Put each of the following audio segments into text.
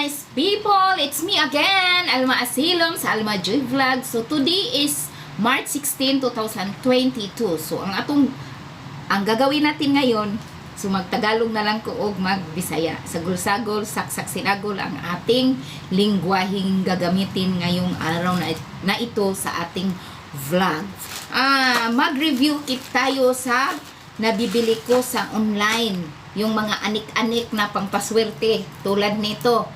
nice people! It's me again, Alma Asilom sa Alma Joy Vlog. So today is March 16, 2022. So ang gagawin natin ngayon, so magtagalog na lang ko og magbisaya. Sagol-sagol, saksak-sinagol ang ating lingwaheng gagamitin ngayong araw na ito sa ating vlog. Mag-review kit tayo sa nabibili ko sa online. Yung mga anik-anik na pangpaswerte tulad nito.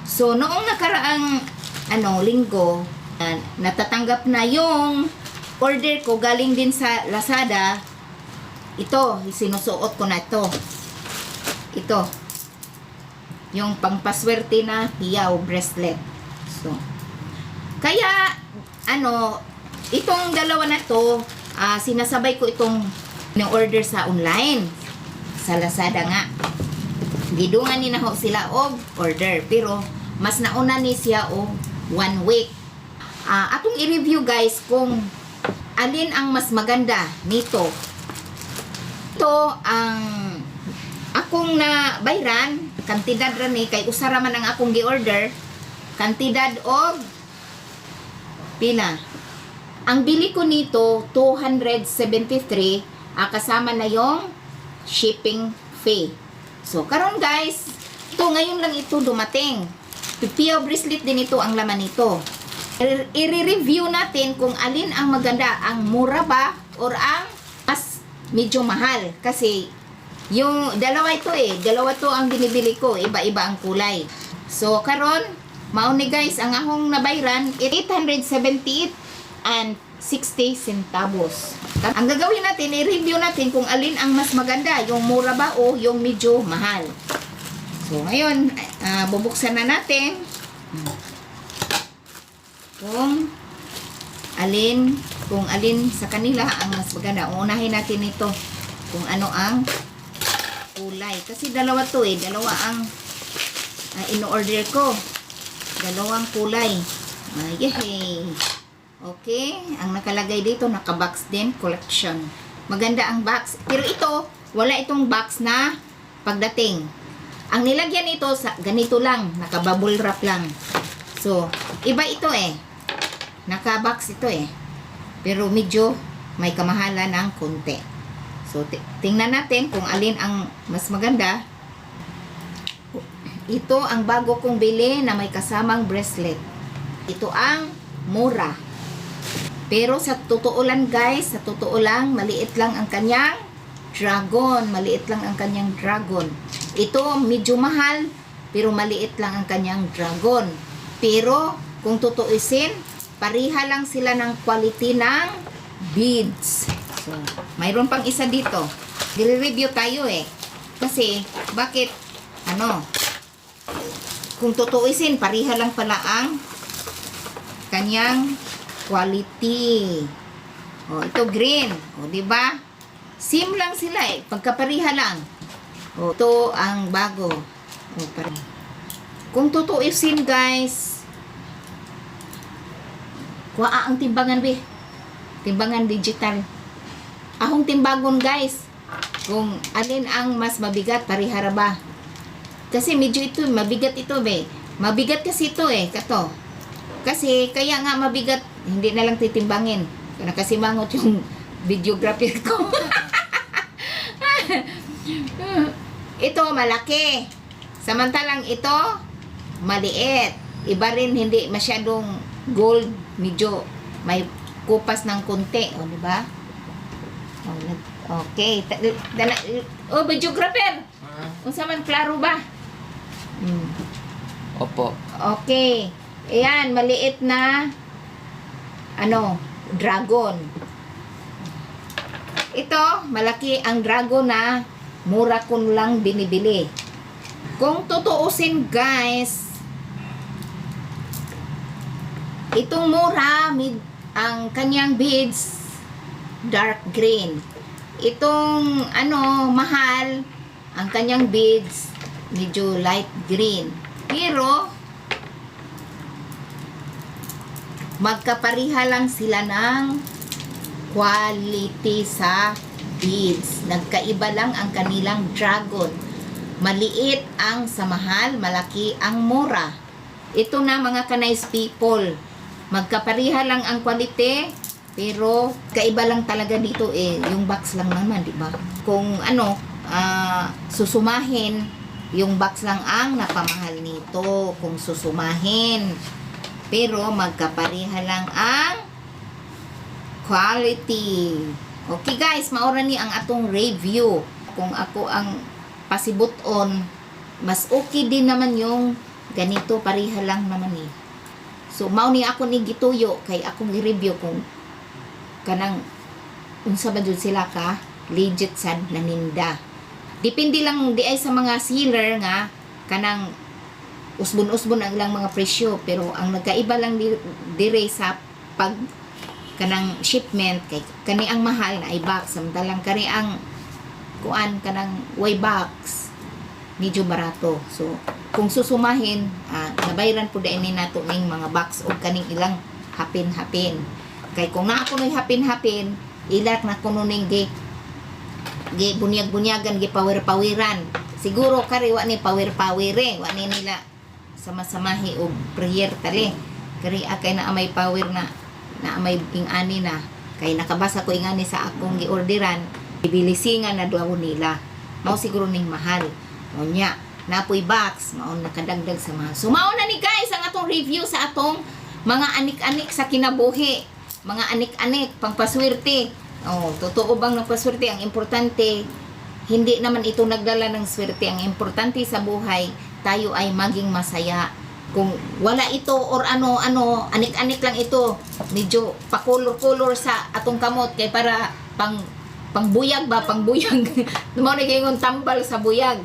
So noong nakaraang linggo, natatanggap na yung order ko galing din sa Lazada. Ito, sinusuot ko na ito. Ito. Yung pangpaswerte na hiyaw bracelet. So kaya itong dalawa na to, sinasabay ko itong order sa online. Sa Lazada nga. Gidungan ni naho sila og order. Pero, mas nauna ni siya og 1 week. Atong i-review guys kung alin ang mas maganda nito. Ito ang akong na bayran, kantidad rani, kay usara man ang akong gi-order, kantidad og pila. Ang bili ko nito, 273, kasama na yung shipping fee. So, karon guys, ito ngayon lang ito dumating. Pipiaw bracelet din ito ang laman nito. I-review natin kung alin ang maganda, ang mura ba or ang mas medyo mahal. Kasi yung dalawa ito dalawa to ang binibili ko, iba-iba ang kulay. So, karon mauni guys, ang akong nabayran 878 and 60 centavos. Ang gagawin natin, i-review natin kung alin ang mas maganda, yung mura ba o yung medyo mahal. So, ngayon, bubuksan na natin kung alin sa kanila ang mas maganda. Unahin natin ito kung ano ang kulay. Kasi dalawa to dalawa ang in-order ko. Dalawang kulay. Yehey! Okay, ang nakalagay dito, naka-box din, collection. Maganda ang box. Pero ito, wala itong box na pagdating. Ang nilagyan ito, ganito lang, naka-bubble wrap lang. So, iba ito Naka-box ito Pero medyo may kamahalan ng konti. So, tingnan natin kung alin ang mas maganda. Ito ang bago kong bili na may kasamang bracelet. Ito ang mura. Pero sa totoo lang guys, maliit lang ang kanyang dragon. Maliit lang ang kanyang dragon. Ito medyo mahal, pero maliit lang ang kanyang dragon. Pero kung tutuusin, pariha lang sila ng quality ng beads. So, mayroon pang isa dito. I-review tayo Kasi, bakit, kung tutuusin, pariha lang pala ang kanyang quality. Ito green. Diba? Same lang sila pagkapariha lang. Ito ang bago. Kung tutuusin guys, kuha ang timbangan timbangan digital. Ahong timbangon guys. Kung alin ang mas mabigat, parihara ba? Kasi medyo ito, mabigat ito Mabigat kasi ito kato. Kasi kaya nga mabigat, hindi na lang titimbangin. Nakasimangot yung videographer ko. Ito malaki. Samantalang ito maliit. Iba rin, hindi masyadong gold, medyo may kupas ng konti, di ba? Okay. Videographer. Unsa man, klaro ba? Opo. Okay. Ayan, maliit na dragon. Ito, malaki ang dragon na mura ko lang binibili. Kung tutuusin guys, itong mura, ang kanyang beads, dark green. Itong mahal, ang kanyang beads, medyo light green. Pero, magkapariha lang sila ng quality sa beads. Nagkaiba lang ang kanilang dragon. maliit ang sa mahal, malaki ang mura. Ito na mga kanais people. Magkapariha lang ang quality, pero kaiba lang talaga dito yung box lang naman, di ba? Kung ano, susumahin, yung box lang ang napamahal nito kung susumahin. Pero magkapariha lang ang quality. Okay guys, maura ni ang atong review. Kung ako ang pasibuton, mas okay din naman yung ganito, pariha lang naman So, mao ni ako ni gituyo kay akong i-review kung kanang unsa ba jud sila ka legit sad naninda. Depende lang di ay sa mga sealer nga kanang usbon-usbon ang ilang mga presyo, pero ang nagkaiba lang dire sa pag kanang shipment kay kani ang mahal na ay box, samantalang kani ang kuan kanang way box medyo barato. So kung susumahin, nabayran po dahil ni nato ning mga box o kaning ilang hapin-hapin. Kay kung na ako nung hapin-hapin, ilak na kuno ning gi bunyag-bunyagan, gi power-poweran. Siguro kari wa ni power-powere, wa ni nila sama-samahi o prayer tali. Kari akay na amay power na amay ingani na. Kay nakabasa ko ingani sa akong giorderan, bibilisingan na daw nila. Mao siguro ning mahal. Unya, napoy box, mao nakadagdag sa mahal. So mao na ni guys ang atong review sa atong mga anik-anik sa kinabuhi. Mga anik-anik pangpaswerte. Oh, totoo bang nagpaswerte? Ang importante, hindi naman ito nagdala ng swerte. Ang importante sa buhay, tayo ay maging masaya. Kung wala ito or ano, anik-anik lang ito, medyo pakulor-kulor sa atong kamot kay para pangbuyag ba, pangbuyag. Mao na kayong tambal sa buyag.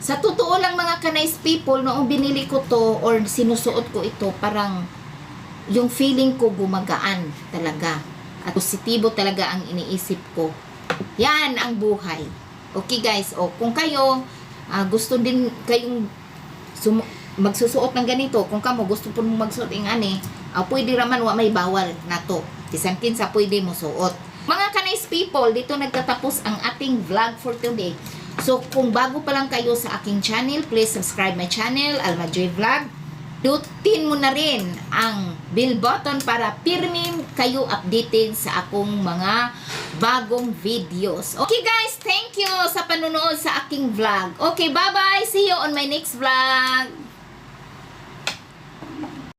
Sa totoo lang mga kanais people, noong binili ko to or sinusuot ko ito, parang yung feeling ko gumagaan talaga. At positibo talaga ang iniisip ko. Yan ang buhay. Okay guys, kung kayo gusto din kayong magsusuot ng ganito, kung kamo gusto po mong magsuot ng pwede raman wa may bawal na to. Tisangkin sa pwede mo suot. Mga kanais people, dito nagtatapos ang ating vlog for today. So, kung bago pa lang kayo sa aking channel, please subscribe my channel, Alma Joy Vlog. Dutin mo na rin ang bell button para pirmi kayo updated sa akong mga bagong videos. Okay guys, thank you sa panonood sa aking vlog. Okay, bye-bye! See you on my next vlog!